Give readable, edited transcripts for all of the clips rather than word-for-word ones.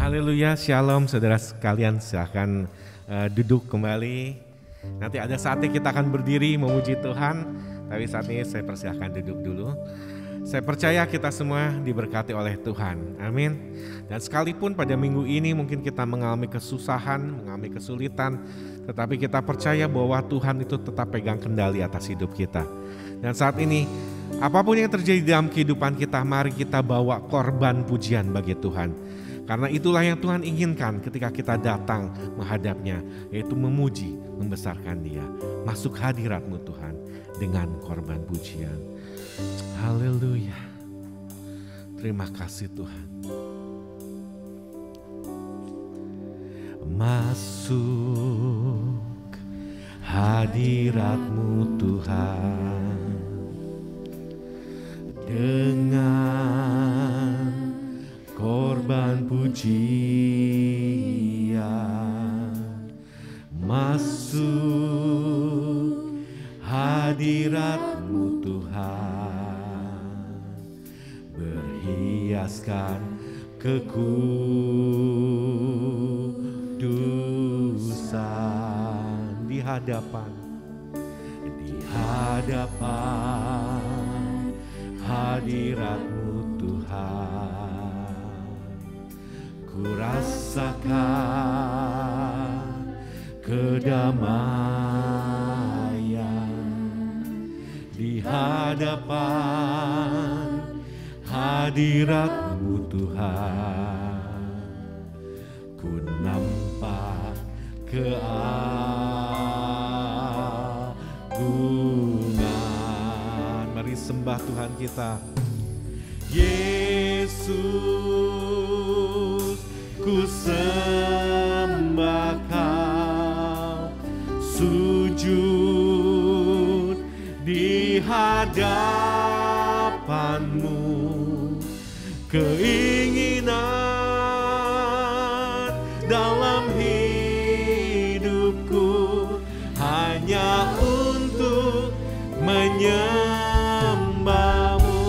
Haleluya, shalom saudara sekalian, silahkan duduk kembali. Nanti ada saatnya kita akan berdiri memuji Tuhan, tapi saat ini saya persilahkan duduk dulu. Saya percaya kita semua diberkati oleh Tuhan, amin. Dan sekalipun pada minggu ini mungkin kita mengalami kesusahan, mengalami kesulitan, tetapi kita percaya bahwa Tuhan itu tetap pegang kendali atas hidup kita. Dan saat ini, apapun yang terjadi dalam kehidupan kita, mari kita bawa korban pujian bagi Tuhan. Karena itulah yang Tuhan inginkan ketika kita datang menghadapnya, yaitu memuji, membesarkan Dia. Masuk hadirat-Mu Tuhan dengan korban pujian. Haleluya. Terima kasih Tuhan. Masuk hadirat-Mu Tuhan dengan korban pujian. Masuk hadirat-Mu Tuhan, berhiaskan kekudusan di hadapan hadirat-Mu Tuhan. Ku rasakan kedamaian di hadapan hadirat-Mu Tuhan. Ku nampak keagungan. Mari sembah Tuhan kita. Yesus, ku sembah Kau, sujud di hadapan-Mu. Keinginan dalam hidupku hanya untuk menyembah-Mu.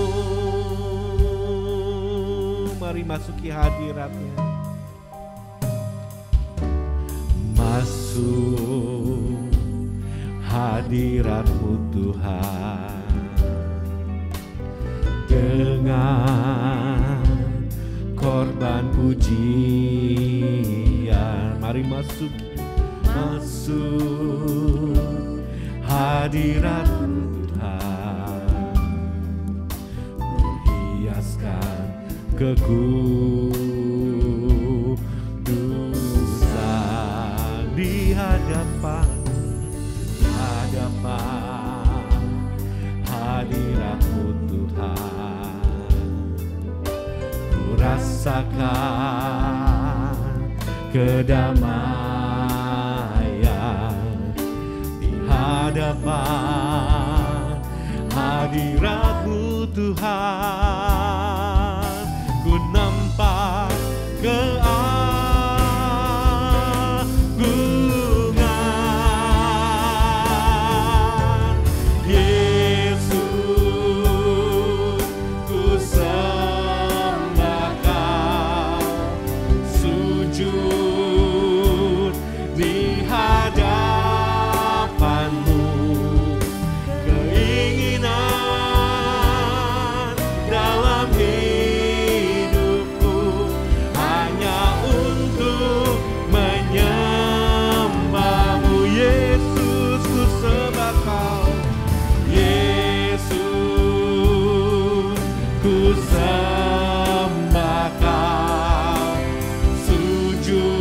Mari masuki hadirat-Nya. Masuk hadirat-Mu Tuhan dengan korban pujian. Mari masuk hadirat-Mu Tuhan, berhiaskan kekudusan di hadapan hadirat-Mu Tuhan. Ku rasakan kedamaian di hadapan hadirat-Mu Tuhan. Ku nampak keagungan. Yesus, ku sembah Kau, sujud di hadapan-Mu. Keinginan dalam hidupku hanya untuk menyembah-Mu. Yesus, ku sembah Kau. Yesus, ku sembah Kau, sujud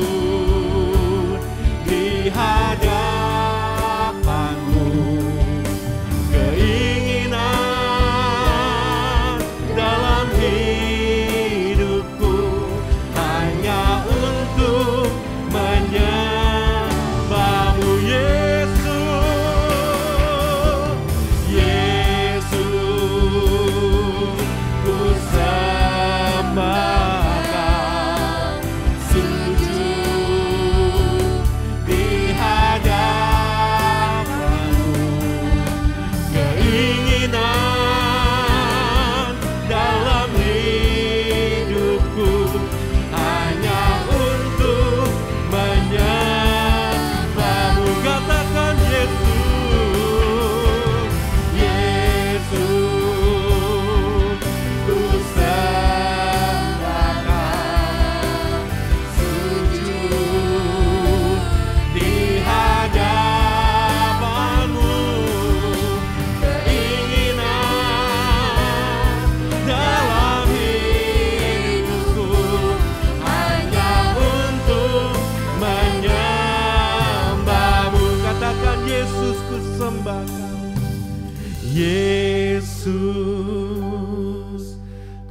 Yesus,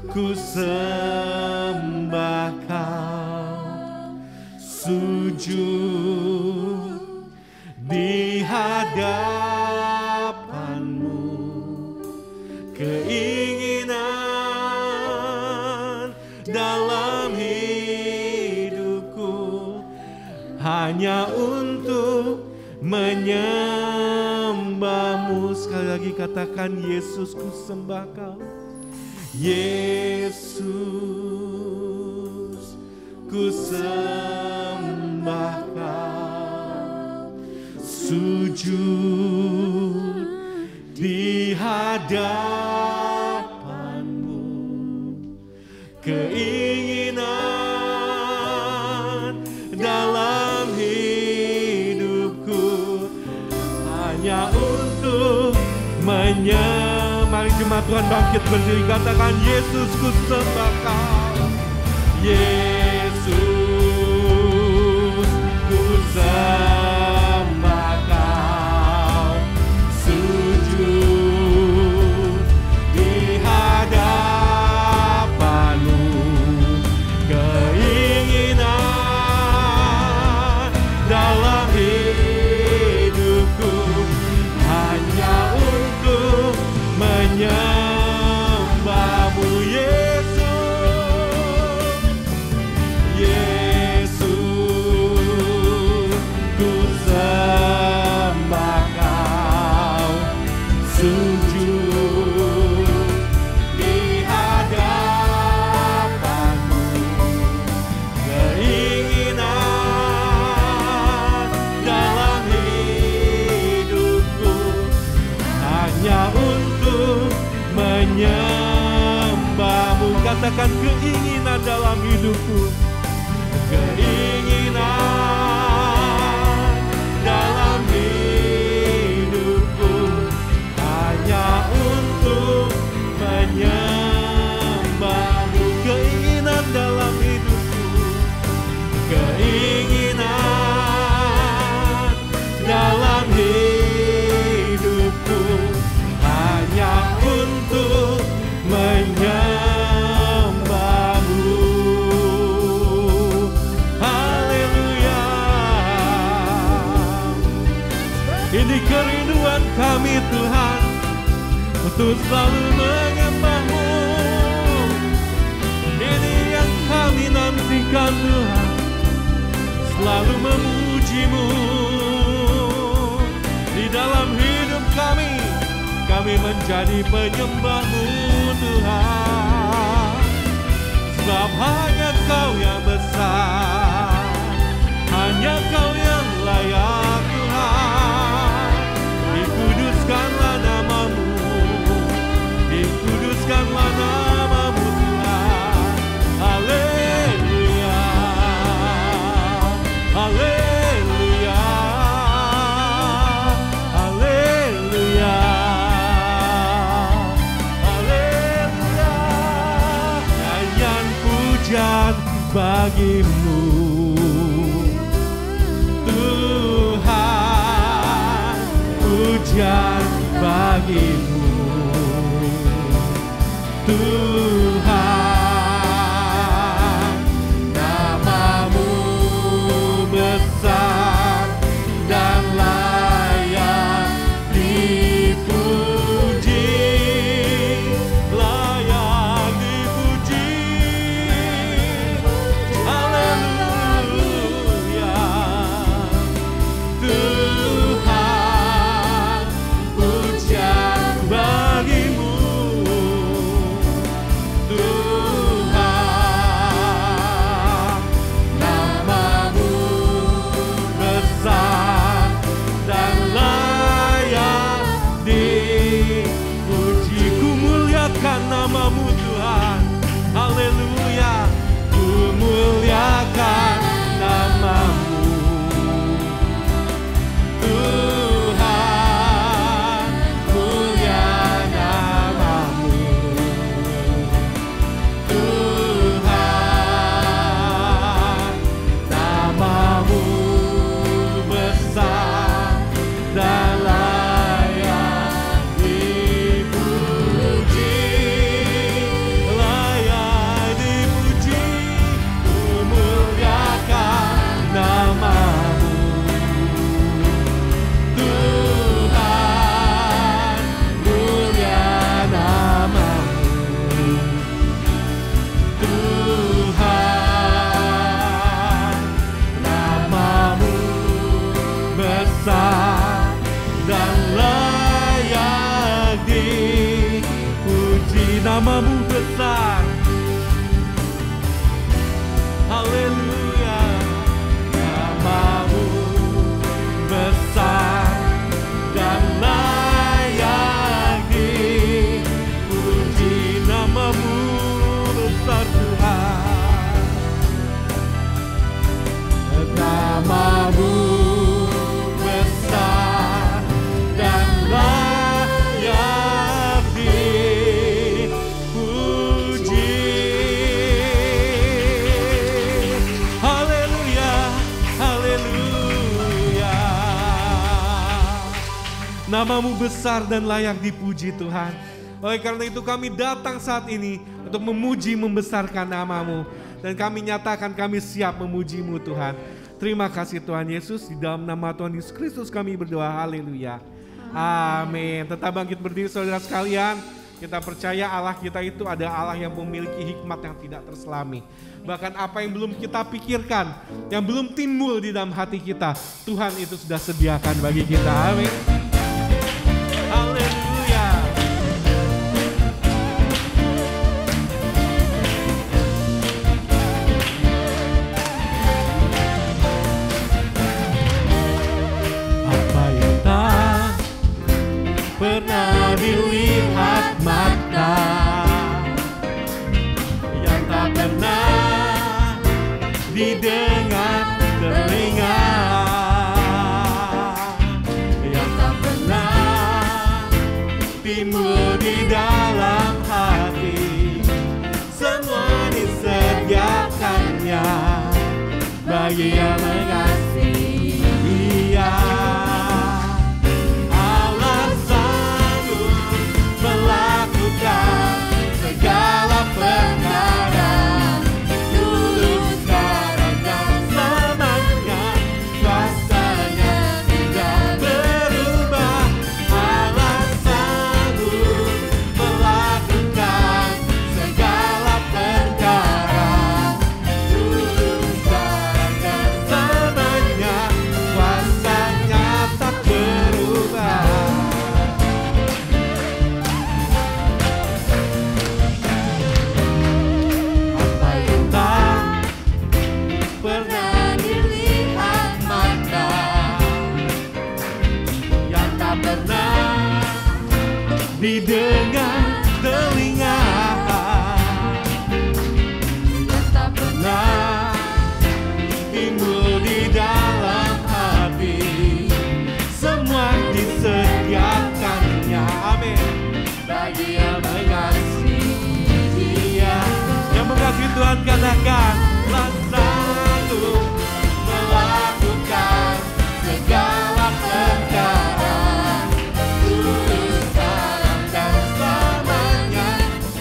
ku sembah Kau, sujud di hadapan-Mu, keinginan dalam hidupku hanya untuk menyembah-Mu. Sekali lagi katakan, Yesus, ku sembah Kau. Yesus, ku sembah Kau, sujud di hadapan-Mu, keinginan dalam hidupku hanya untuk menyembah. Mari jemaat Tuhan bangkit berdiri, katakan, Yesus, ku sembah Kau. Yesus, ku sembah Kau, sujud di hadapan-Mu, keinginan dalam hidupku hanya untuk menyembah-Mu. Yesus, ku sembah Kau, sujud di hadapan-Mu, keinginan dalam hidupku hanya untuk menyembah-Mu. Katakan, keinginan dalam hidupku, keinginan dalam hidupku hanya untuk menyembah-Mu. Keinginan dalam hidupku, keinginan dalam hidupku hanya untuk menyembah-Mu. Haleluya. Ini kerinduan kami Tuhan, untuk selalu menyembah-Mu. Ini yang kami nantikan Tuhan, selalu memuji-Mu. Di dalam hidup kami menjadi penyembah-Mu Tuhan. Sebab hanya Kau yang besar, hanya Kau yang layak Tuhan. Dikuduskanlah nama-Mu, dikuduskanlah nama-Mu Tuhan. Haleluya, haleluya, haleluya, haleluya. Nyanyian pujian bagi-Mu Tuhan, pujian bagi-Mu Tuhan. Nama-Mu besar dan layak dipuji, layak dipuji. Haleluya. Tuhan, pujian bagi-Mu Nama-Mu besar dan layak dipuji Tuhan. Oleh karena itu kami datang saat ini untuk memuji membesarkan nama-Mu. Dan kami nyatakan kami siap memuji-Mu Tuhan. Terima kasih Tuhan Yesus, di dalam nama Tuhan Yesus Kristus kami berdoa, haleluya. Amin. Tetap bangkit berdiri saudara sekalian. Kita percaya Allah kita itu ada Allah yang memiliki hikmat yang tidak terselami. Bahkan apa yang belum kita pikirkan, yang belum timbul di dalam hati kita, Tuhan itu sudah sediakan bagi kita. Amin. Haleluya. Apa yang tak pernah dilihat mata, yang tak pernah didengar telinga, yang tak pernah timbul di dalam hati, semua disediakannya bagi yang mengasihi Dia. Allah sanggup melakukan segala perkara, dulu sekarang dan selamanya, kuasanya tidak berubah. Allah sanggup melakukan segala perkara, dulu sekarang dan selamanya, kuasanya tak berubah. Apa yang tak pernah dilihat mata, yang tak pernah didengar telinga, yang tak pernah timbul di dalam hati, semua disediakannya, amin, bagi yang mengasihi Dia. Yang mengasihi Tuhan katakan, Allah sanggup melakukan segala perkara, dulu sekarang dan selamanya,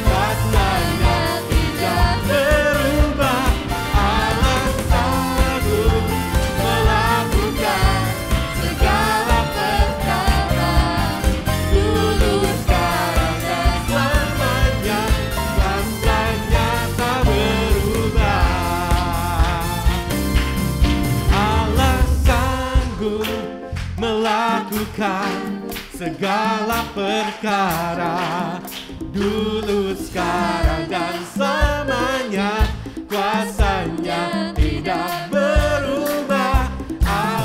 kuasanya tidak berubah. Allah sanggup melakukan segala perkara, dulu sekarang dan selamanya, kuasanya tak berubah. Allah sanggup melakukan segala perkara, dulu sekarang dan selamanya, kuasanya tidak berubah.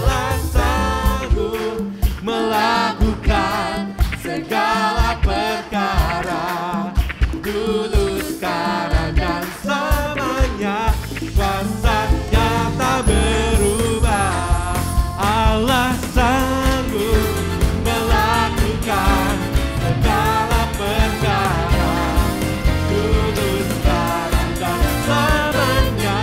Allah sanggup melakukan segala perkara, dulu sekarang dan selamanya, kuasanya tak berubah. Allah sanggup melakukan segala perkara, dulu sekarang dan selamanya,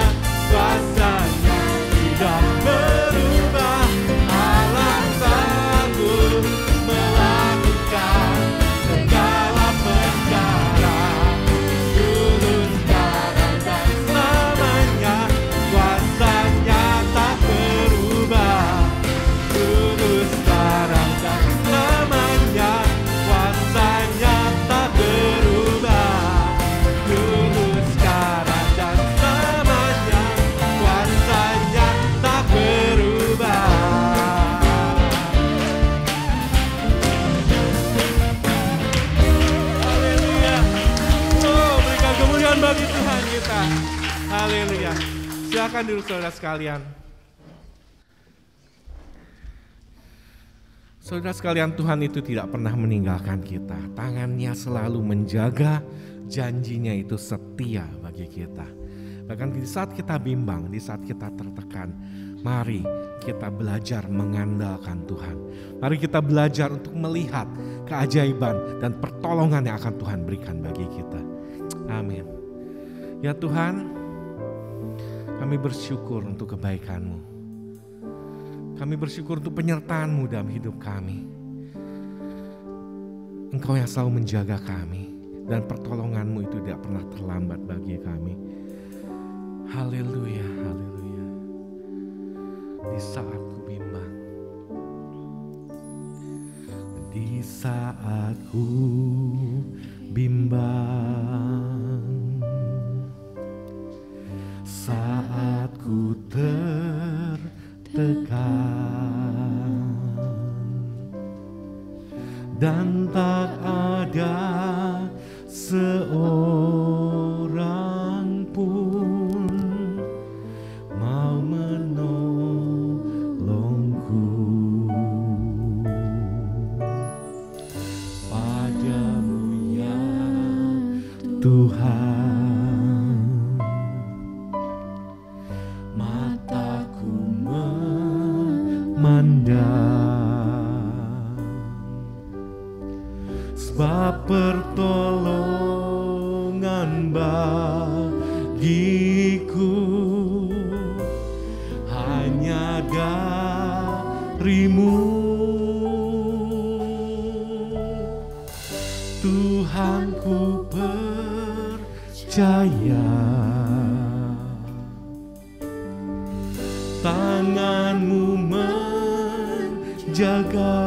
kuasanya tidak berubah. Allah sanggup melakukan segala perkara, dulu sekarang dan selamanya, kuasanya tak berubah. Dulu sekarang dan selamanya, kuasanya tak berubah. Dulu sekarang dan selamanya, kuasanya tak berubah. Haleluya. Oh, berikan kemuliaan bagi Tuhan kita. Haleluya. Silakan duduk saudara sekalian. Saudara sekalian, Tuhan itu tidak pernah meninggalkan kita. Tangannya selalu menjaga, janjinya itu setia bagi kita. Bahkan di saat kita bimbang, di saat kita tertekan, mari kita belajar mengandalkan Tuhan. Mari kita belajar untuk melihat keajaiban dan pertolongan yang akan Tuhan berikan bagi kita. Amin. Ya Tuhan, kami bersyukur untuk kebaikan-Mu. Kami bersyukur untuk penyertaan-Mu dalam hidup kami. Engkau yang selalu menjaga kami, dan pertolongan-Mu itu tidak pernah terlambat bagi kami. Haleluya, haleluya. Di saat ku bimbang, di saat ku bimbang, saat ku tertekan, dan tak ada seorang pun mau menolongku. Padamu ya Tuhan, mataku memandang, sebab pertolongan bagiku hanya dari-Mu. Tuhan, ku percaya tangan-Mu menjaga,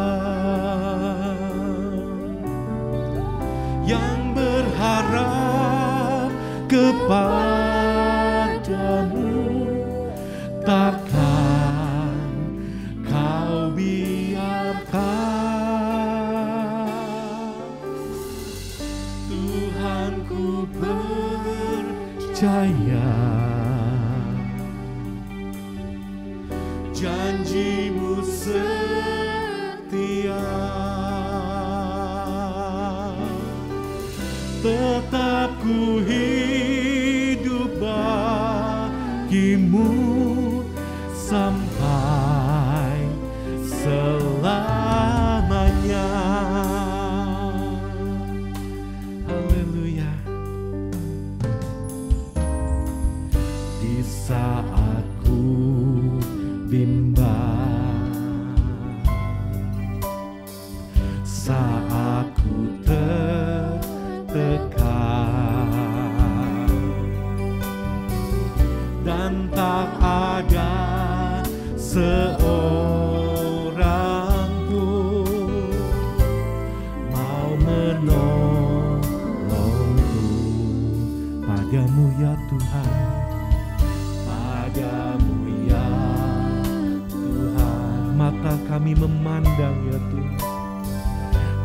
yang berharap kepada-Mu takkan Kau biarkan. Tuhan, ku percaya janji-Mu setia, tetap ku hidup bagi-Mu sampai selamanya. Haleluya. Di saat ku bimbang, saat ku tertekan, dan tak ada seorang pun mau menolongku. Padamu ya Tuhan, padamu ya Tuhan, mata kami memandang ya Tuhan,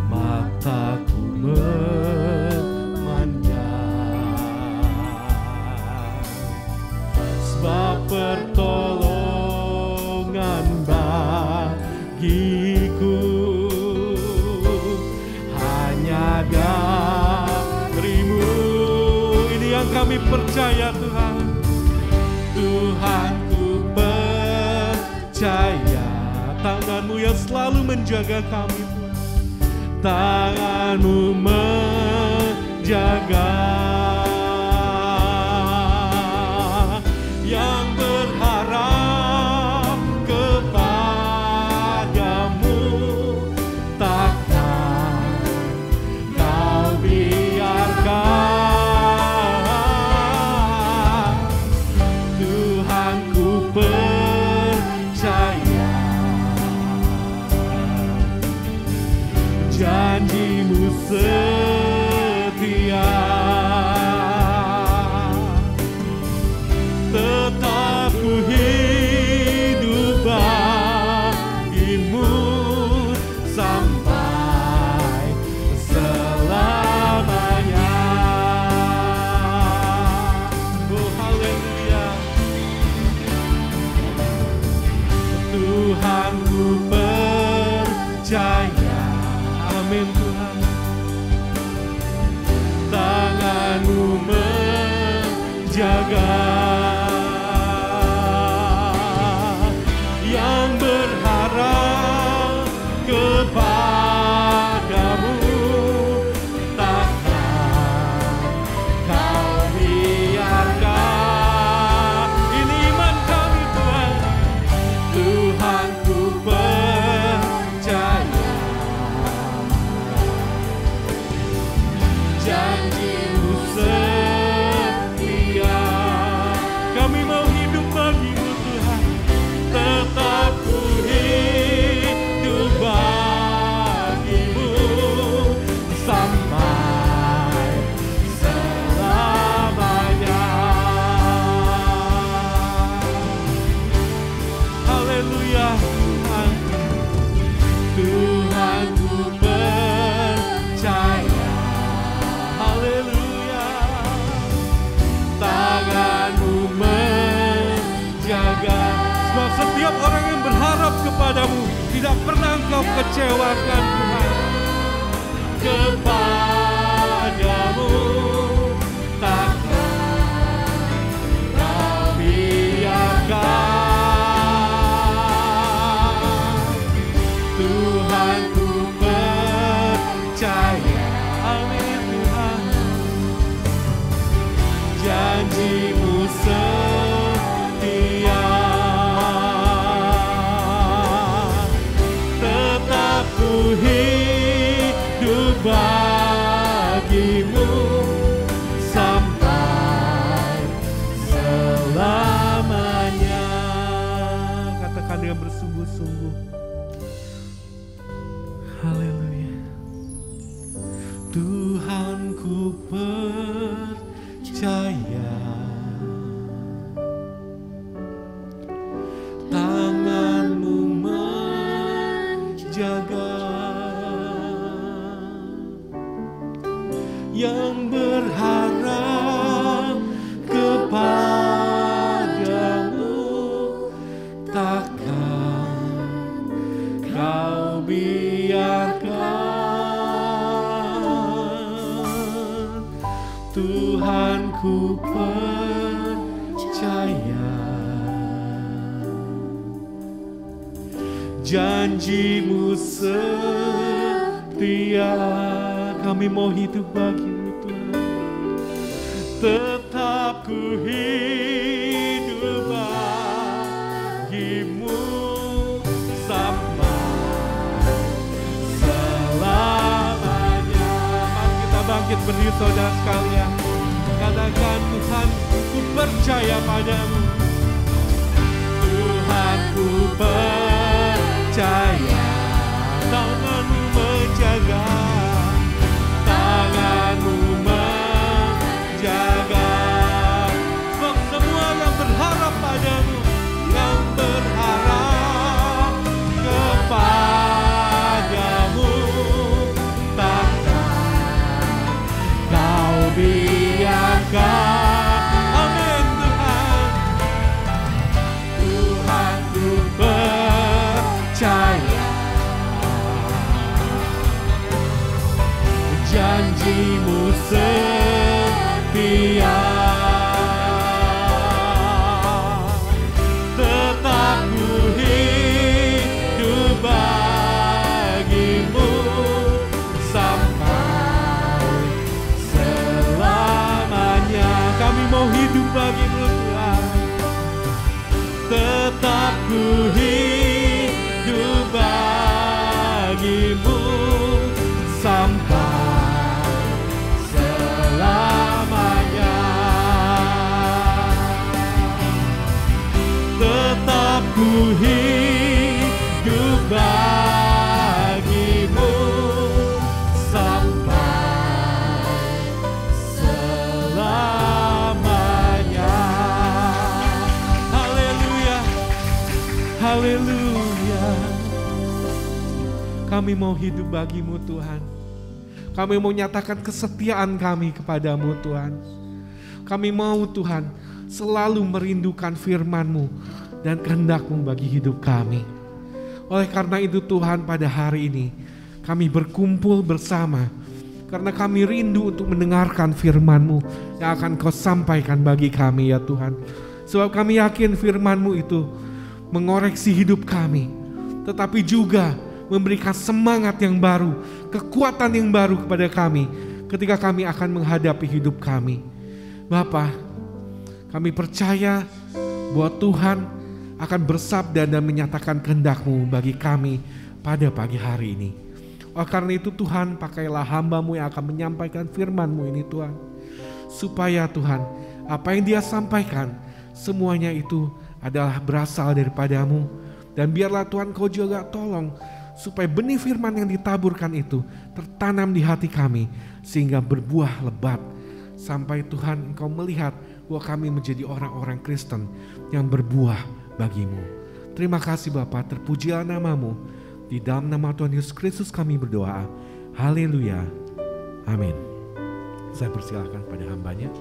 mataku memandang, sebab pertolongan bagiku hanya dari-Mu. Ini yang kami percaya Tuhan. Tuhan, ku percaya tangan-Mu yang selalu menjaga kami. Tangan-Mu menjaga, yang berharap kepada-Mu takkan Kau biarkan. Tuhan, ku percaya janji-Mu setia, tetap ku hidup bagi-Mu sampai selamanya. Oh haleluya. Tuhan, ku percaya, amin Tuhan, tangan-Mu menjaga, yang berharap kepada-Mu takkan Kau biarkan. Ini iman kami Tuhan. Tuhan, ku percaya menjaga. Sebab setiap orang yang berharap kepadamu tidak pernah Engkau kecewakan Tuhan. Kepadamu takkan Kau biarkan. Tuhan ku percaya, amin Tuhan, janji-Mu setia. Tetap ku hidup bagi-Mu sampai selamanya. Katakan dengan bersungguh-sungguh. Haleluya. Tuhan ku percaya, tangan-Mu menjaga. Yang berharap kepadamu takkan Kau biarkan. Tuhan ku percaya, janji-Mu setia. Kami mau hidup bagi-Mu Tuhan. Tetap ku hidup bagi-Mu sampai selamanya. Mari kita bangkit berdiri saudara sekalian. Katakan, Tuhan ku percaya padamu. Tuhan ku percaya, tangan-Mu menjaga. Tangan-Mu menjaga. Sebab semua yang berharap padamu, yang berharap kepadamu, takkan Kau biarkan. Amin Tuhan. Tuhan ku percaya, janji-Mu setia. Tetap ku hidup bagi-Mu sampai selamanya. Kami mau hidup bagi-Mu Tuhan. Tetap ku hidup bagi-Mu sampai selamanya. Tetap ku hidup bagi-Mu sampai selamanya. Haleluya, haleluya. Kami mau hidup bagi-Mu Tuhan. Kami mau nyatakan kesetiaan kami kepadamu Tuhan. Kami mau Tuhan selalu merindukan firman-Mu dan kehendak-Mu bagi hidup kami. Oleh karena itu Tuhan, pada hari ini kami berkumpul bersama karena kami rindu untuk mendengarkan firman-Mu yang akan Kau sampaikan bagi kami ya Tuhan. Sebab kami yakin firman-Mu itu mengoreksi hidup kami, tetapi juga memberikan semangat yang baru, kekuatan yang baru kepada kami ketika kami akan menghadapi hidup kami. Bapa, kami percaya bahwa Tuhan akan bersabda dan menyatakan kehendak-Mu bagi kami pada pagi hari ini. Oleh karena itu Tuhan, pakailah hamba-Mu yang akan menyampaikan firman-Mu ini Tuhan. Supaya Tuhan, apa yang dia sampaikan, semuanya itu adalah berasal daripada-Mu. Dan biarlah Tuhan Kau juga tolong supaya benih firman yang ditaburkan itu tertanam di hati kami sehingga berbuah lebat. Sampai Tuhan Engkau melihat bahwa kami menjadi orang-orang Kristen yang berbuah bagi-Mu. Terima kasih Bapa, terpujilah nama-Mu. Di dalam nama Tuhan Yesus Kristus kami berdoa. Haleluya. Amin. Saya persilahkan pada hambanya.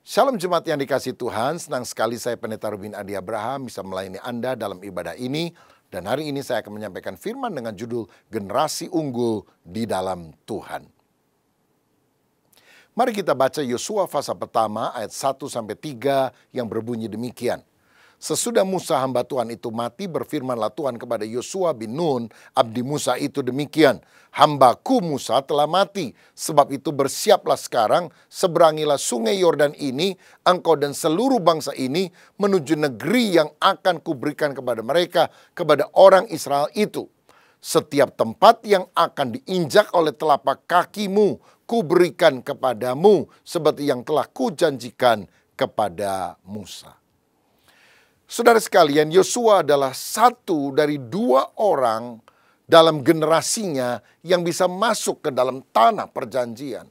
Shalom jemaat yang dikasihi Tuhan, senang sekali saya Pendeta Ruben Adi Abraham bisa melayani Anda dalam ibadah ini. Dan hari ini saya akan menyampaikan firman dengan judul Generasi Unggul di dalam Tuhan. Mari kita baca Yosua pasal pertama ayat 1-3 yang berbunyi demikian. Sesudah Musa hamba Tuhan itu mati, berfirmanlah Tuhan kepada Yosua bin Nun, abdi Musa itu demikian. Hambaku Musa telah mati, sebab itu bersiaplah sekarang, seberangilah sungai Yordan ini, engkau dan seluruh bangsa ini, menuju negeri yang akan kuberikan kepada mereka, kepada orang Israel itu. Setiap tempat yang akan diinjak oleh telapak kakimu, kuberikan kepadamu, seperti yang telah kujanjikan kepada Musa. Saudara sekalian, Yosua adalah satu dari 2 orang dalam generasinya yang bisa masuk ke dalam tanah perjanjian.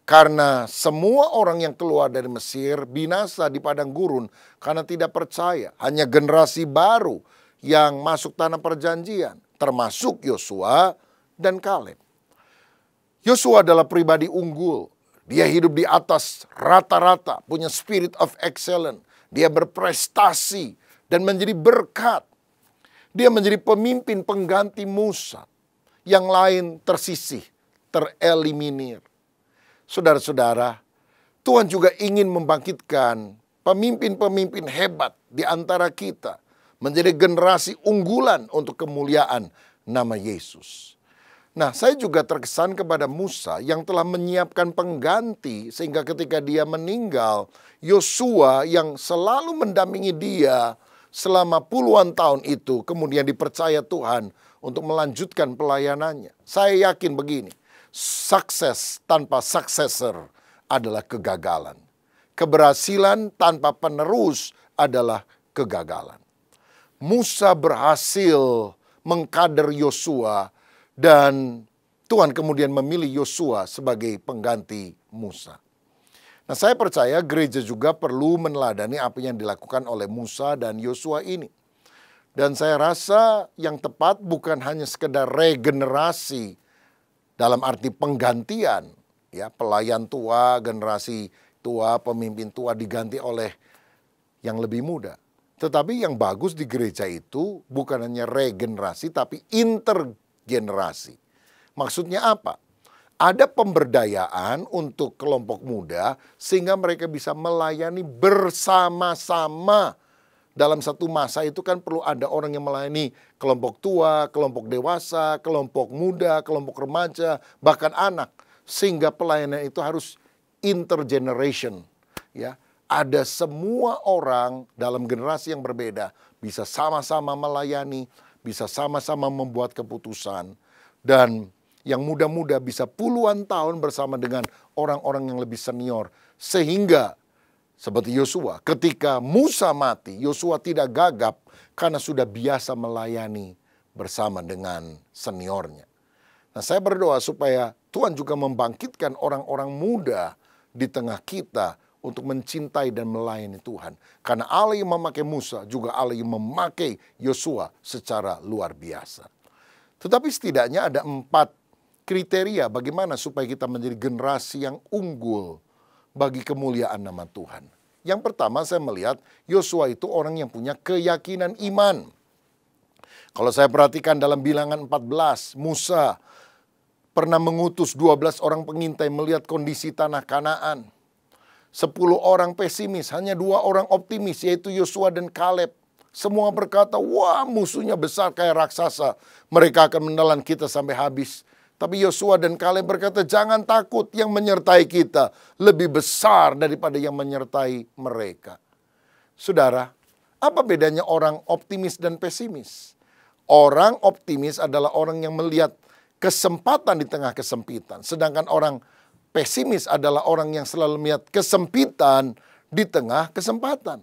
Karena semua orang yang keluar dari Mesir binasa di padang gurun karena tidak percaya. Hanya generasi baru yang masuk tanah perjanjian, termasuk Yosua dan Kaleb. Yosua adalah pribadi unggul. Dia hidup di atas rata-rata, punya spirit of excellence. Dia berprestasi dan menjadi berkat. Dia menjadi pemimpin pengganti Musa. Yang lain tersisih, tereliminir. Saudara-saudara, Tuhan juga ingin membangkitkan pemimpin-pemimpin hebat di antara kita. Menjadi generasi unggulan untuk kemuliaan nama Yesus. Nah, saya juga terkesan kepada Musa yang telah menyiapkan pengganti sehingga ketika dia meninggal, Yosua yang selalu mendampingi dia selama puluhan tahun itu kemudian dipercaya Tuhan untuk melanjutkan pelayanannya. Saya yakin begini, sukses tanpa successor adalah kegagalan. Keberhasilan tanpa penerus adalah kegagalan. Musa berhasil mengkader Yosua. Dan Tuhan kemudian memilih Yosua sebagai pengganti Musa. Nah, saya percaya gereja juga perlu meneladani apa yang dilakukan oleh Musa dan Yosua ini. Dan saya rasa yang tepat bukan hanya sekedar regenerasi dalam arti penggantian, ya, pelayan tua, generasi tua, pemimpin tua diganti oleh yang lebih muda. Tetapi yang bagus di gereja itu bukan hanya regenerasi tapi intergenerasi. Maksudnya apa? Ada pemberdayaan untuk kelompok muda sehingga mereka bisa melayani bersama-sama. Dalam satu masa itu kan perlu ada orang yang melayani kelompok tua, kelompok dewasa, kelompok muda, kelompok remaja, bahkan anak. Sehingga pelayanan itu harus intergeneration. Ya, ada semua orang dalam generasi yang berbeda bisa sama-sama melayani, bisa sama-sama membuat keputusan. Dan yang muda-muda bisa puluhan tahun bersama dengan orang-orang yang lebih senior. Sehingga seperti Yosua, ketika Musa mati, Yosua tidak gagap karena sudah biasa melayani bersama dengan seniornya. Nah, saya berdoa supaya Tuhan juga membangkitkan orang-orang muda di tengah kita untuk mencintai dan melayani Tuhan. Karena Allah yang memakai Musa juga Allah yang memakai Yosua secara luar biasa. Tetapi setidaknya ada 4 kriteria bagaimana supaya kita menjadi generasi yang unggul bagi kemuliaan nama Tuhan. Yang pertama saya melihat Yosua itu orang yang punya keyakinan iman. Kalau saya perhatikan dalam Bilangan 14, Musa pernah mengutus 12 orang pengintai melihat kondisi tanah Kanaan. 10 orang pesimis, hanya 2 orang optimis, yaitu Yosua dan Kaleb. Semua berkata, wah musuhnya besar kayak raksasa. Mereka akan menelan kita sampai habis. Tapi Yosua dan Kaleb berkata, jangan takut, yang menyertai kita lebih besar daripada yang menyertai mereka. Saudara, apa bedanya orang optimis dan pesimis? Orang optimis adalah orang yang melihat kesempatan di tengah kesempitan. Sedangkan orang pesimis adalah orang yang selalu melihat kesempitan di tengah kesempatan.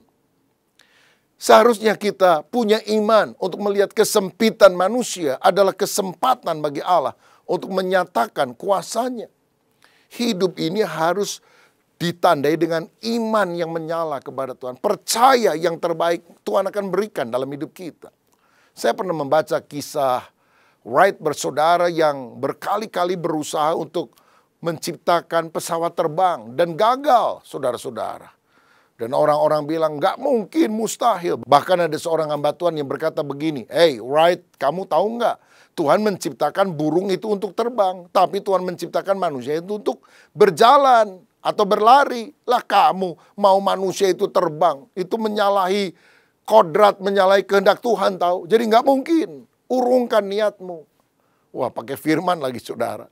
Seharusnya kita punya iman untuk melihat kesempitan manusia adalah kesempatan bagi Allah untuk menyatakan kuasanya. Hidup ini harus ditandai dengan iman yang menyala kepada Tuhan. Percaya yang terbaik Tuhan akan berikan dalam hidup kita. Saya pernah membaca kisah Wright bersaudara yang berkali-kali berusaha untuk menciptakan pesawat terbang dan gagal, saudara-saudara. Dan orang-orang bilang, nggak mungkin, mustahil. Bahkan ada seorang hamba Tuhan yang berkata begini, "Hey, Wright, kamu tahu nggak? Tuhan menciptakan burung itu untuk terbang. Tapi Tuhan menciptakan manusia itu untuk berjalan atau berlari. Lah kamu mau manusia itu terbang. Itu menyalahi kodrat, menyalahi kehendak Tuhan tahu. Jadi nggak mungkin. Urungkan niatmu." Wah, pakai firman lagi saudara.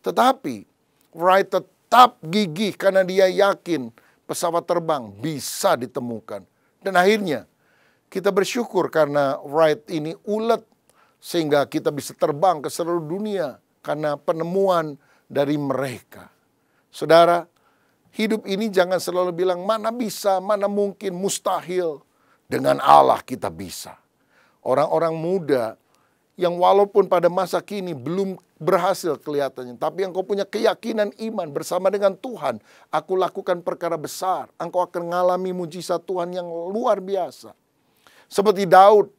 Tetapi Wright tetap gigih karena dia yakin pesawat terbang bisa ditemukan. Dan akhirnya kita bersyukur karena Wright ini ulet sehingga kita bisa terbang ke seluruh dunia karena penemuan dari mereka. Saudara, hidup ini jangan selalu bilang mana bisa, mana mungkin, mustahil. Dengan Allah kita bisa. Orang-orang muda yang walaupun pada masa kini belum berhasil kelihatannya, tapi engkau punya keyakinan iman bersama dengan Tuhan, aku lakukan perkara besar, engkau akan mengalami mujizat Tuhan yang luar biasa. Seperti Daud,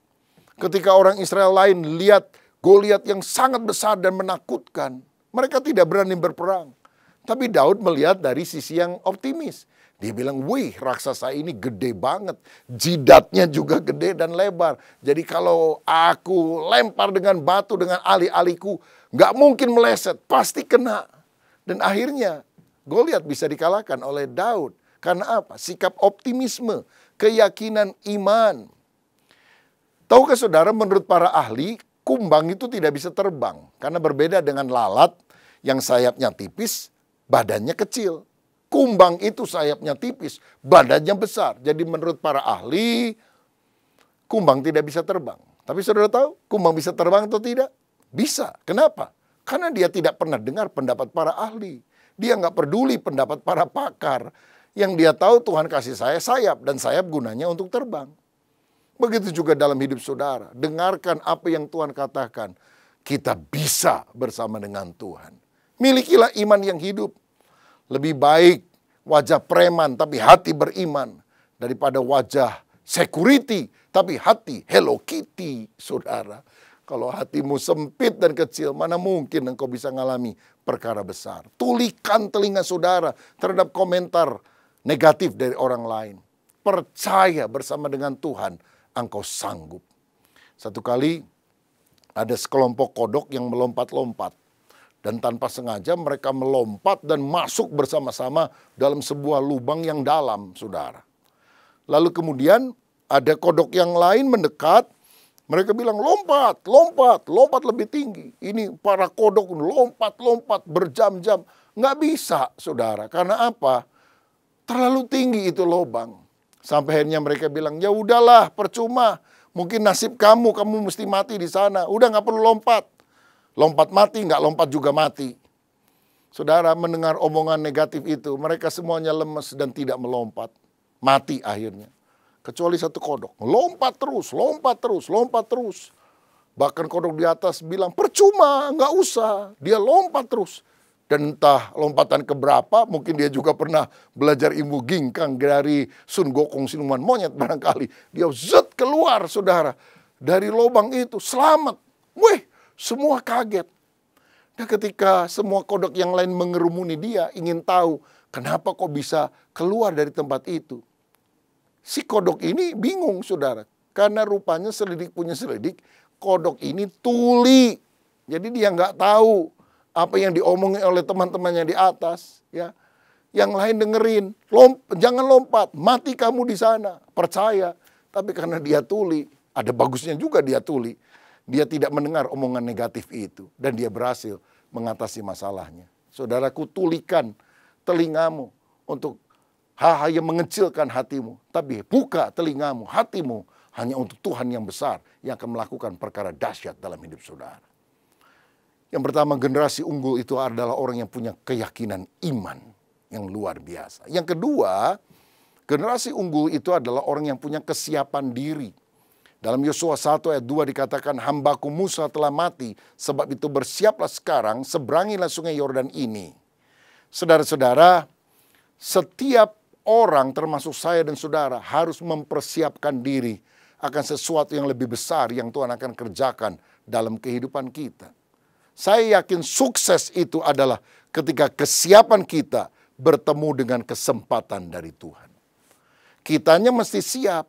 ketika orang Israel lain lihat Goliat yang sangat besar dan menakutkan, mereka tidak berani berperang. Tapi Daud melihat dari sisi yang optimis. Dia bilang, wih, raksasa ini gede banget. Jidatnya juga gede dan lebar. Jadi kalau aku lempar dengan batu, dengan ali-aliku, nggak mungkin meleset, pasti kena. Dan akhirnya Goliat bisa dikalahkan oleh Daud. Karena apa? Sikap optimisme, keyakinan iman. Tahukah saudara, menurut para ahli, kumbang itu tidak bisa terbang. Karena berbeda dengan lalat yang sayapnya tipis, badannya kecil. Kumbang itu sayapnya tipis, badannya besar. Jadi menurut para ahli, kumbang tidak bisa terbang. Tapi saudara tahu, kumbang bisa terbang atau tidak? Bisa. Kenapa? Karena dia tidak pernah dengar pendapat para ahli. Dia nggak peduli pendapat para pakar. Yang dia tahu Tuhan kasih saya sayap, dan sayap gunanya untuk terbang. Begitu juga dalam hidup saudara. Dengarkan apa yang Tuhan katakan. Kita bisa bersama dengan Tuhan. Milikilah iman yang hidup. Lebih baik wajah preman tapi hati beriman daripada wajah security tapi hati Hello Kitty, saudara. Kalau hatimu sempit dan kecil, mana mungkin engkau bisa mengalami perkara besar. Tulikan telinga saudara terhadap komentar negatif dari orang lain. Percaya bersama dengan Tuhan, engkau sanggup. Satu kali ada sekelompok kodok yang melompat-lompat. Dan tanpa sengaja mereka melompat dan masuk bersama-sama dalam sebuah lubang yang dalam, saudara. Lalu kemudian ada kodok yang lain mendekat. Mereka bilang, lompat, lompat, lompat lebih tinggi. Ini para kodok lompat-lompat berjam-jam. Nggak bisa, saudara. Karena apa? Terlalu tinggi itu lubang. Sampai akhirnya mereka bilang, ya udahlah, percuma. Mungkin nasib kamu mesti mati di sana. Udah nggak perlu lompat. Lompat mati, nggak lompat juga mati. Saudara mendengar omongan negatif itu, mereka semuanya lemes dan tidak melompat. Mati akhirnya. Kecuali satu kodok. Lompat terus, lompat terus, lompat terus. Bahkan kodok di atas bilang, percuma, nggak usah. Dia lompat terus. Dan entah lompatan keberapa, mungkin dia juga pernah belajar ilmu ginkang dari Sun Gokong siluman monyet barangkali. Dia zet keluar, saudara. Dari lubang itu, selamat. Wih! Semua kaget. Dan ketika semua kodok yang lain mengerumuni dia, ingin tahu kenapa kok bisa keluar dari tempat itu. Si kodok ini bingung, saudara. Karena rupanya selidik punya selidik, kodok ini tuli. Jadi dia nggak tahu apa yang diomongin oleh teman-temannya di atas. Ya, yang lain dengerin, jangan lompat, mati kamu di sana. Percaya. Tapi karena dia tuli, ada bagusnya juga dia tuli. Dia tidak mendengar omongan negatif itu. Dan dia berhasil mengatasi masalahnya. Saudaraku, tulikan telingamu untuk hal-hal yang mengecilkan hatimu. Tapi buka telingamu, hatimu hanya untuk Tuhan yang besar yang akan melakukan perkara dahsyat dalam hidup saudara. Yang pertama, generasi unggul itu adalah orang yang punya keyakinan iman yang luar biasa. Yang kedua, generasi unggul itu adalah orang yang punya kesiapan diri. Dalam Yosua 1 ayat 2 dikatakan, hambaku Musa telah mati, sebab itu bersiaplah sekarang, seberangilah sungai Yordan ini. Saudara-saudara, setiap orang termasuk saya dan saudara harus mempersiapkan diri akan sesuatu yang lebih besar yang Tuhan akan kerjakan dalam kehidupan kita. Saya yakin sukses itu adalah ketika kesiapan kita bertemu dengan kesempatan dari Tuhan. Kitanya mesti siap.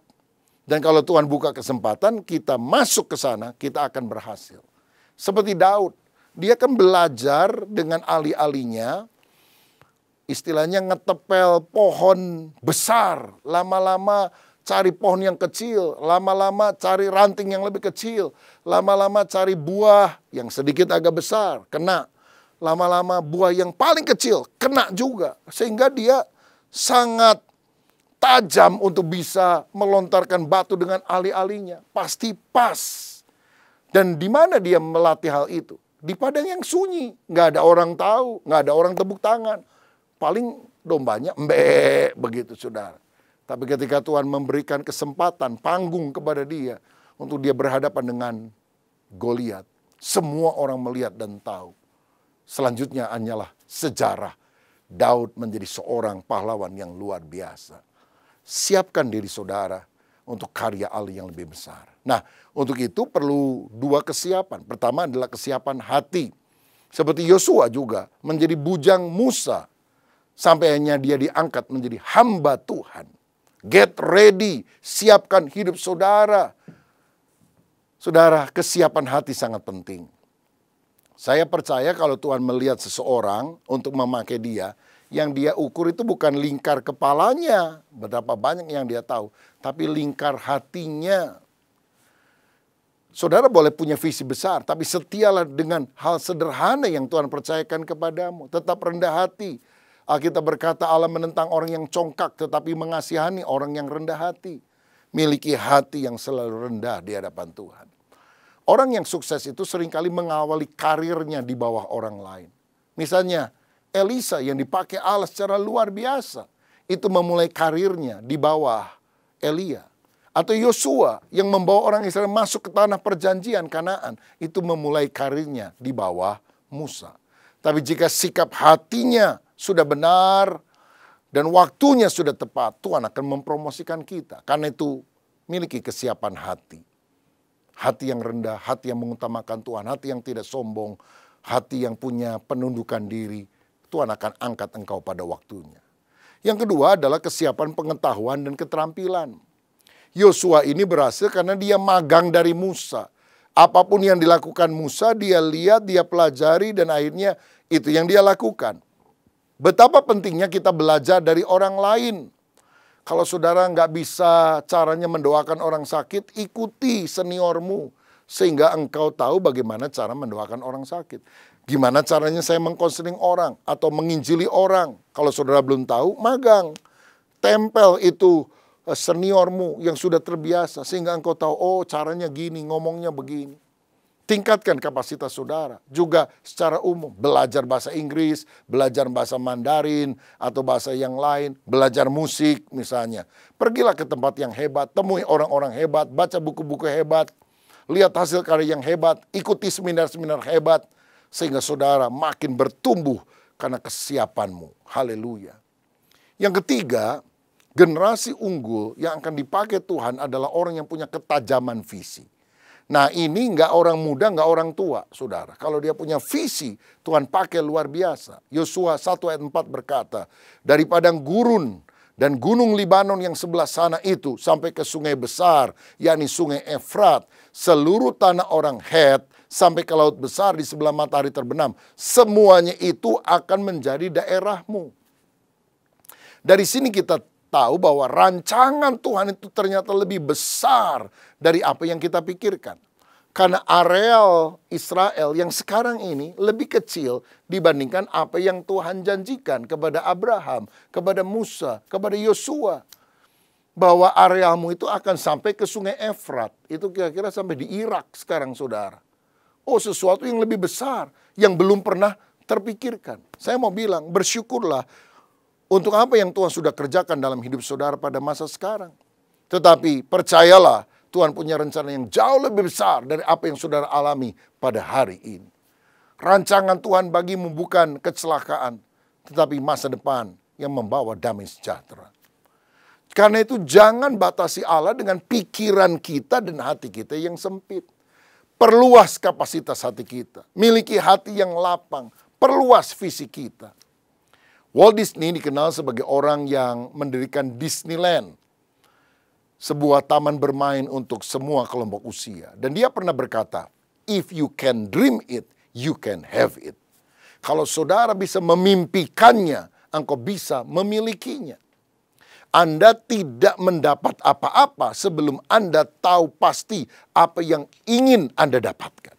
Dan kalau Tuhan buka kesempatan, kita masuk ke sana, kita akan berhasil. Seperti Daud, dia kan belajar dengan ahli-ahlinya, istilahnya ngetepel pohon besar, lama-lama cari pohon yang kecil, lama-lama cari ranting yang lebih kecil, lama-lama cari buah yang sedikit agak besar, kena. Lama-lama buah yang paling kecil, kena juga. Sehingga dia sangat tajam untuk bisa melontarkan batu dengan ahli-ahlinya. Pasti pas. Dan di mana dia melatih hal itu? Di padang yang sunyi. Nggak ada orang tahu, nggak ada orang tepuk tangan. Paling dombanya begitu, saudara. Tapi ketika Tuhan memberikan kesempatan, panggung kepada dia untuk dia berhadapan dengan Goliat, semua orang melihat dan tahu. Selanjutnya hanyalah sejarah. Daud menjadi seorang pahlawan yang luar biasa. Siapkan diri saudara untuk karya Allah yang lebih besar. Nah, untuk itu perlu dua kesiapan. Pertama adalah kesiapan hati. Seperti Yosua juga menjadi bujang Musa. Sampai hanya dia diangkat menjadi hamba Tuhan. Get ready, siapkan hidup saudara. Saudara, kesiapan hati sangat penting. Saya percaya kalau Tuhan melihat seseorang untuk memakai dia, yang dia ukur itu bukan lingkar kepalanya, betapa banyak yang dia tahu, tapi lingkar hatinya. Saudara boleh punya visi besar, tapi setialah dengan hal sederhana yang Tuhan percayakan kepadamu. Tetap rendah hati. Alkitab berkata Allah menentang orang yang congkak, tetapi mengasihani orang yang rendah hati. Miliki hati yang selalu rendah di hadapan Tuhan. Orang yang sukses itu seringkali mengawali karirnya di bawah orang lain. Misalnya, Elisa yang dipakai Allah secara luar biasa, itu memulai karirnya di bawah Elia. Atau Yosua yang membawa orang Israel masuk ke tanah perjanjian Kanaan, itu memulai karirnya di bawah Musa. Tapi jika sikap hatinya sudah benar dan waktunya sudah tepat, Tuhan akan mempromosikan kita. Karena itu miliki kesiapan hati. Hati yang rendah, hati yang mengutamakan Tuhan, hati yang tidak sombong, hati yang punya penundukan diri. Tuhan akan angkat engkau pada waktunya. Yang kedua adalah kesiapan pengetahuan dan keterampilan. Yosua ini berhasil karena dia magang dari Musa. Apapun yang dilakukan Musa, dia lihat, dia pelajari, dan akhirnya itu yang dia lakukan. Betapa pentingnya kita belajar dari orang lain. Kalau saudara nggak bisa caranya mendoakan orang sakit, ikuti seniormu. Sehingga engkau tahu bagaimana cara mendoakan orang sakit. Gimana caranya saya mengkonseling orang atau menginjili orang. Kalau saudara belum tahu, magang. Tempel itu seniormu yang sudah terbiasa. Sehingga engkau tahu, oh caranya gini, ngomongnya begini. Tingkatkan kapasitas saudara. Juga secara umum, belajar bahasa Inggris, belajar bahasa Mandarin, atau bahasa yang lain. Belajar musik misalnya. Pergilah ke tempat yang hebat, temui orang-orang hebat, baca buku-buku hebat. Lihat hasil karya yang hebat, ikuti seminar-seminar hebat. Sehingga saudara makin bertumbuh karena kesiapanmu. Haleluya. Yang ketiga, generasi unggul yang akan dipakai Tuhan adalah orang yang punya ketajaman visi. Nah ini nggak orang muda, nggak orang tua, saudara. Kalau dia punya visi, Tuhan pakai luar biasa. Yosua 1 ayat 4 berkata, dari padang gurun dan gunung Libanon yang sebelah sana itu sampai ke sungai besar, yakni sungai Efrat, seluruh tanah orang Het, sampai ke laut besar di sebelah matahari terbenam. Semuanya itu akan menjadi daerahmu. Dari sini kita tahu bahwa rancangan Tuhan itu ternyata lebih besar dari apa yang kita pikirkan. Karena areal Israel yang sekarang ini lebih kecil dibandingkan apa yang Tuhan janjikan kepada Abraham, kepada Musa, kepada Yosua. Bahwa arealmu itu akan sampai ke sungai Efrat. Itu kira-kira sampai di Irak sekarang, saudara. Oh, sesuatu yang lebih besar yang belum pernah terpikirkan. Saya mau bilang, bersyukurlah untuk apa yang Tuhan sudah kerjakan dalam hidup saudara pada masa sekarang. Tetapi percayalah, Tuhan punya rencana yang jauh lebih besar dari apa yang saudara alami pada hari ini. Rancangan Tuhan bagimu bukan kecelakaan, tetapi masa depan yang membawa damai sejahtera. Karena itu jangan batasi Allah dengan pikiran kita dan hati kita yang sempit. Perluas kapasitas hati kita. Miliki hati yang lapang. Perluas visi kita. Walt Disney dikenal sebagai orang yang mendirikan Disneyland. sebuah taman bermain untuk semua kelompok usia. Dan dia pernah berkata, if you can dream it, you can have it. Kalau saudara bisa memimpikannya, engkau bisa memilikinya. Anda tidak mendapat apa-apa sebelum Anda tahu pasti apa yang ingin Anda dapatkan.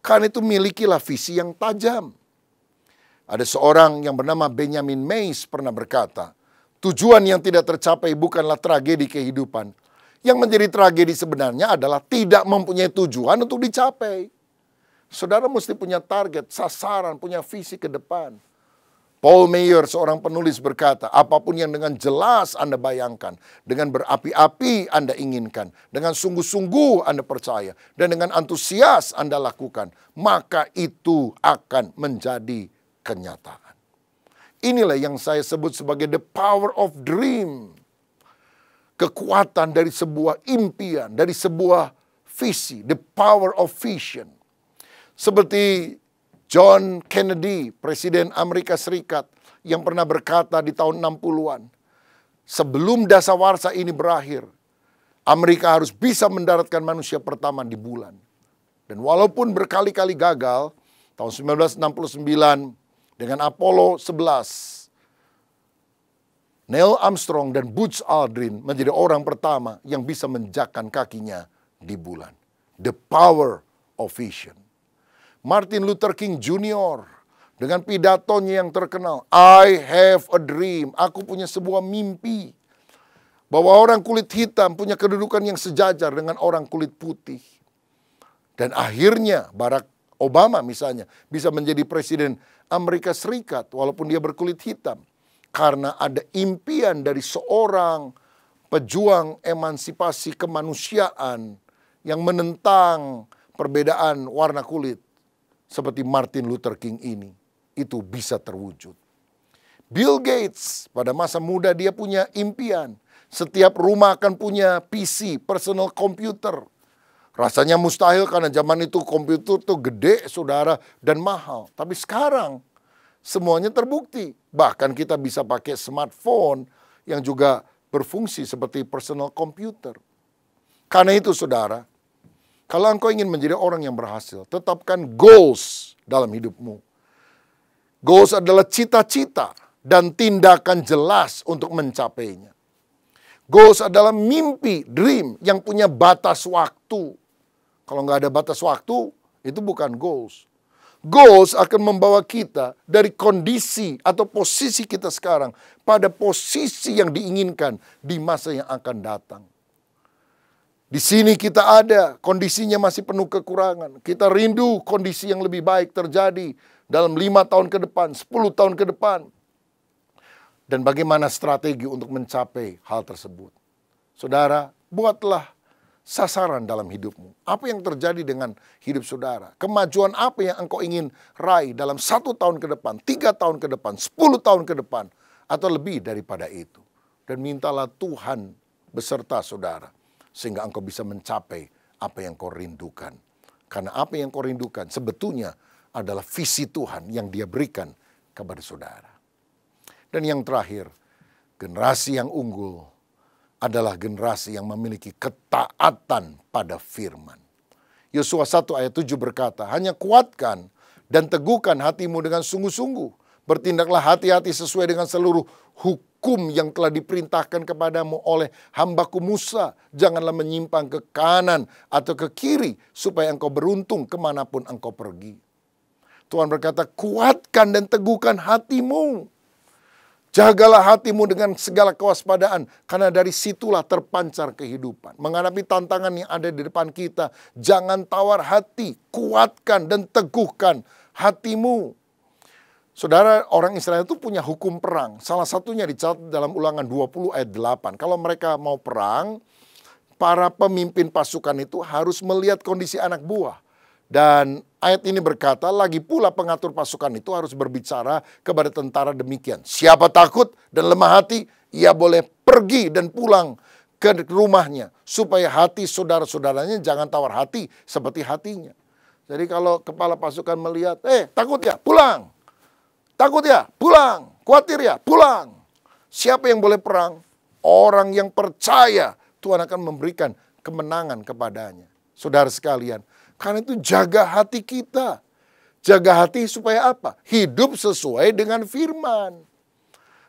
Karena itu milikilah visi yang tajam. Ada seorang yang bernama Benjamin Mays pernah berkata, tujuan yang tidak tercapai bukanlah tragedi kehidupan. Yang menjadi tragedi sebenarnya adalah tidak mempunyai tujuan untuk dicapai. Saudara mesti punya target, sasaran, punya visi ke depan. Paul Meyer, seorang penulis berkata, apapun yang dengan jelas Anda bayangkan, dengan berapi-api Anda inginkan, dengan sungguh-sungguh Anda percaya, dan dengan antusias Anda lakukan, maka itu akan menjadi kenyataan. Inilah yang saya sebut sebagai the power of dream. Kekuatan dari sebuah impian, dari sebuah visi, the power of vision. Seperti John Kennedy, Presiden Amerika Serikat, yang pernah berkata di tahun 60-an, sebelum dasawarsa ini berakhir, Amerika harus bisa mendaratkan manusia pertama di bulan. Dan walaupun berkali-kali gagal, tahun 1969 dengan Apollo 11, Neil Armstrong dan Buzz Aldrin menjadi orang pertama yang bisa menjakkan kakinya di bulan. The power of vision. Martin Luther King Jr. dengan pidatonya yang terkenal, I have a dream, aku punya sebuah mimpi. Bahwa orang kulit hitam punya kedudukan yang sejajar dengan orang kulit putih. Dan akhirnya Barack Obama misalnya bisa menjadi presiden Amerika Serikat walaupun dia berkulit hitam. Karena ada impian dari seorang pejuang emansipasi kemanusiaan yang menentang perbedaan warna kulit. Seperti Martin Luther King ini, itu bisa terwujud. Bill Gates, pada masa muda dia punya impian. Setiap rumah akan punya PC, personal computer. Rasanya mustahil karena zaman itu komputer tuh gede, saudara, dan mahal. Tapi sekarang semuanya terbukti. Bahkan kita bisa pakai smartphone yang juga berfungsi seperti personal computer. Karena itu saudara, kalau engkau ingin menjadi orang yang berhasil, tetapkan goals dalam hidupmu. Goals adalah cita-cita dan tindakan jelas untuk mencapainya. Goals adalah mimpi, dream yang punya batas waktu. Kalau nggak ada batas waktu, itu bukan goals. Goals akan membawa kita dari kondisi atau posisi kita sekarang pada posisi yang diinginkan di masa yang akan datang. Di sini kita ada, kondisinya masih penuh kekurangan. Kita rindu kondisi yang lebih baik terjadi dalam 5 tahun ke depan, 10 tahun ke depan. Dan bagaimana strategi untuk mencapai hal tersebut. Saudara, buatlah sasaran dalam hidupmu. Apa yang terjadi dengan hidup saudara? Kemajuan apa yang engkau ingin raih dalam 1 tahun ke depan, 3 tahun ke depan, 10 tahun ke depan, atau lebih daripada itu. Dan mintalah Tuhan beserta saudara. Sehingga engkau bisa mencapai apa yang kau rindukan. Karena apa yang kau rindukan sebetulnya adalah visi Tuhan yang Dia berikan kepada saudara. Dan yang terakhir, generasi yang unggul adalah generasi yang memiliki ketaatan pada firman. Yosua 1 ayat 7 berkata, hanya kuatkan dan teguhkan hatimu dengan sungguh-sungguh. Bertindaklah hati-hati sesuai dengan seluruh hukum yang telah diperintahkan kepadamu oleh hambaku Musa. Janganlah menyimpang ke kanan atau ke kiri supaya engkau beruntung kemanapun engkau pergi. Tuhan berkata, kuatkan dan teguhkan hatimu. Jagalah hatimu dengan segala kewaspadaan, karena dari situlah terpancar kehidupan. Menghadapi tantangan yang ada di depan kita, jangan tawar hati, kuatkan dan teguhkan hatimu. Saudara, orang Israel itu punya hukum perang. Salah satunya dicatat dalam Ulangan 20 ayat 8. Kalau mereka mau perang, para pemimpin pasukan itu harus melihat kondisi anak buah. Dan ayat ini berkata, lagi pula pengatur pasukan itu harus berbicara kepada tentara demikian. Siapa takut dan lemah hati, ia boleh pergi dan pulang ke rumahnya. Supaya hati saudara-saudaranya jangan tawar hati seperti hatinya. Jadi kalau kepala pasukan melihat, takut ya, pulang. Takut ya, pulang. Khawatir ya, pulang. Siapa yang boleh perang? Orang yang percaya Tuhan akan memberikan kemenangan kepadanya. Saudara sekalian, karena itu jaga hati kita. Jaga hati supaya apa? Hidup sesuai dengan firman.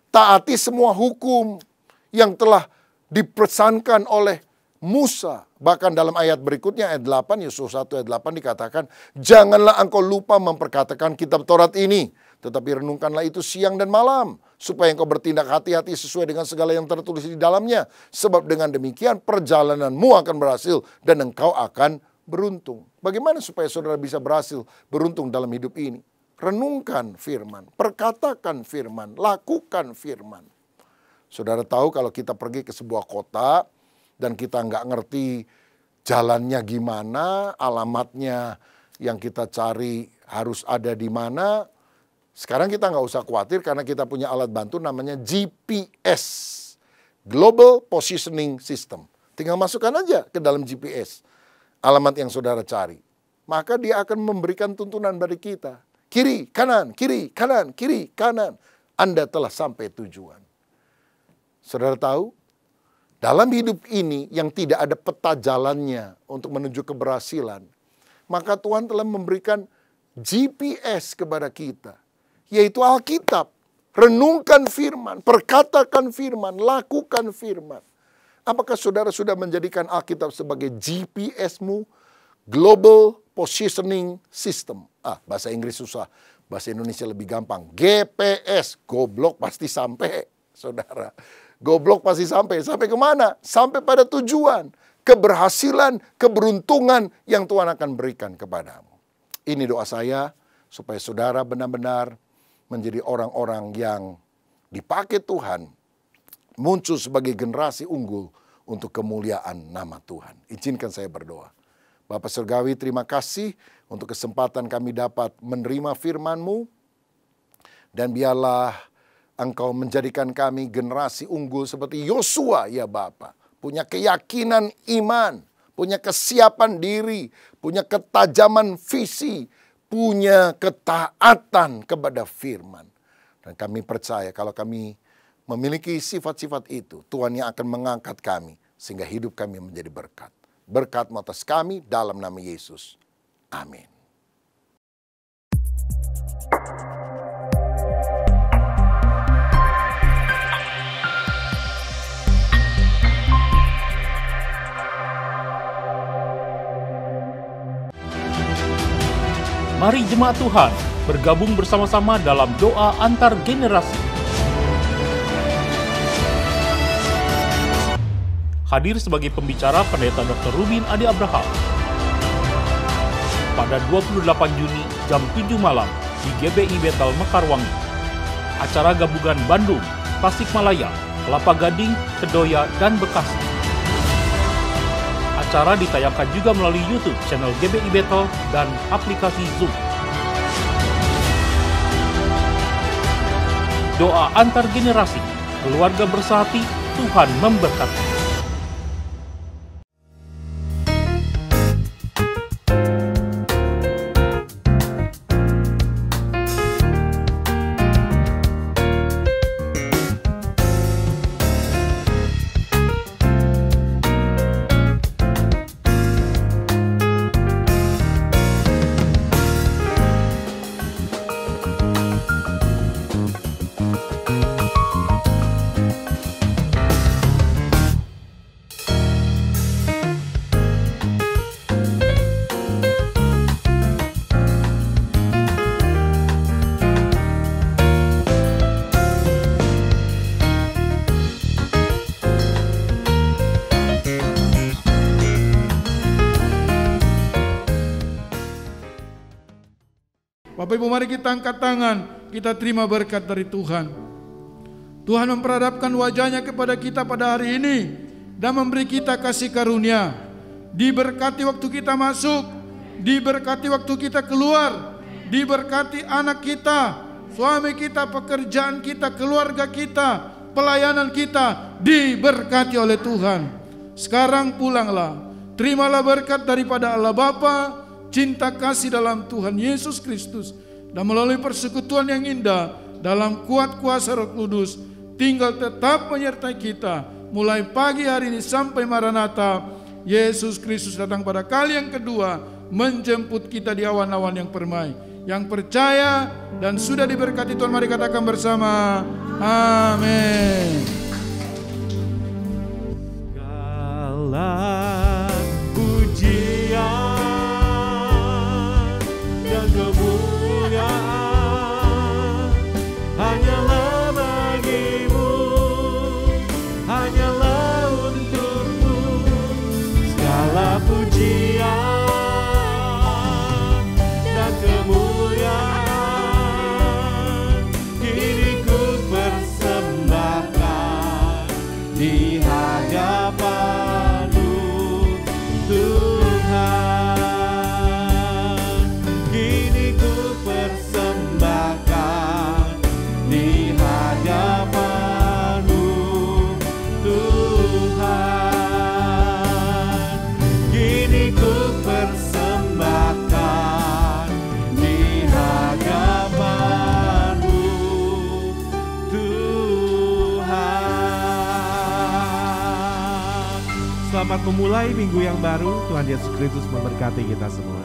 Taati semua hukum yang telah dipesankan oleh Musa. Bahkan dalam ayat berikutnya, ayat 8, Yosua 1 ayat 8 dikatakan, janganlah engkau lupa memperkatakan kitab Taurat ini, tetapi renungkanlah itu siang dan malam, supaya engkau bertindak hati-hati sesuai dengan segala yang tertulis di dalamnya. Sebab dengan demikian perjalananmu akan berhasil dan engkau akan beruntung. Bagaimana supaya saudara bisa berhasil beruntung dalam hidup ini? Renungkan firman, perkatakan firman, lakukan firman. Saudara tahu kalau kita pergi ke sebuah kota dan kita nggak ngerti jalannya gimana, alamatnya yang kita cari harus ada di mana. Sekarang kita nggak usah khawatir karena kita punya alat bantu namanya GPS, Global Positioning System. Tinggal masukkan aja ke dalam GPS alamat yang saudara cari. Maka dia akan memberikan tuntunan bagi kita. Kiri, kanan, kiri, kanan, kiri, kanan. Anda telah sampai tujuan. Saudara tahu, dalam hidup ini yang tidak ada peta jalannya untuk menuju keberhasilan, maka Tuhan telah memberikan GPS kepada kita, yaitu Alkitab. Renungkan firman, perkatakan firman, lakukan firman. Apakah saudara sudah menjadikan Alkitab sebagai GPS-mu? Global Positioning System. Bahasa Inggris susah, bahasa Indonesia lebih gampang. GPS, goblok pasti sampai, saudara. Goblok pasti sampai. Sampai kemana? Sampai pada tujuan. Keberhasilan, keberuntungan yang Tuhan akan berikan kepadamu. Ini doa saya, supaya saudara benar-benar menjadi orang-orang yang dipakai Tuhan, muncul sebagai generasi unggul untuk kemuliaan nama Tuhan. Izinkan saya berdoa. Bapa Surgawi, terima kasih untuk kesempatan kami dapat menerima firman-Mu. Dan biarlah Engkau menjadikan kami generasi unggul seperti Yosua ya Bapa. Punya keyakinan iman, punya kesiapan diri, punya ketajaman visi, punya ketaatan kepada firman. Dan kami percaya kalau kami memiliki sifat-sifat itu, Tuhan yang akan mengangkat kami sehingga hidup kami menjadi berkat. Berkat atas kami dalam nama Yesus. Amin. Mari jemaat Tuhan bergabung bersama-sama dalam doa antar generasi. Hadir sebagai pembicara Pendeta Dr. Rubin Adi Abraham pada 28 Juni jam 7 malam di GBI Bethel Mekarwangi. Acara gabungan Bandung, Tasikmalaya, Kelapa Gading, Kedoya, dan Bekasi. Acara ditayangkan juga melalui YouTube channel GBI Bethel dan aplikasi Zoom. Doa antar generasi, keluarga bersehati, Tuhan memberkati. Bapak Ibu, mari kita angkat tangan, kita terima berkat dari Tuhan. Tuhan memperhadapkan wajahnya kepada kita pada hari ini dan memberi kita kasih karunia. Diberkati waktu kita masuk, diberkati waktu kita keluar, diberkati anak kita, suami kita, pekerjaan kita, keluarga kita, pelayanan kita, diberkati oleh Tuhan. Sekarang pulanglah, terimalah berkat daripada Allah Bapa, cinta kasih dalam Tuhan Yesus Kristus, dan melalui persekutuan yang indah dalam kuat kuasa Roh Kudus, tinggal tetap menyertai kita mulai pagi hari ini sampai Maranatha, Yesus Kristus datang pada kali yang kedua menjemput kita di awan-awan yang permai. Yang percaya dan sudah diberkati Tuhan, mari katakan bersama, amin. Segala pujian dan kemuliaan hanyalah bagimu, hanyalah untukmu. Segala pujian dan kemuliaan kini ku persembahkan di hadapan-Mu Tuhan. Kini ku persembahkan di hadapan-Mu Tuhan. Kini ku persembahkan di hadapan-Mu Tuhan. Selamat memulai minggu yang baru. Tuhan Yesus Kristus memberkati kita semua.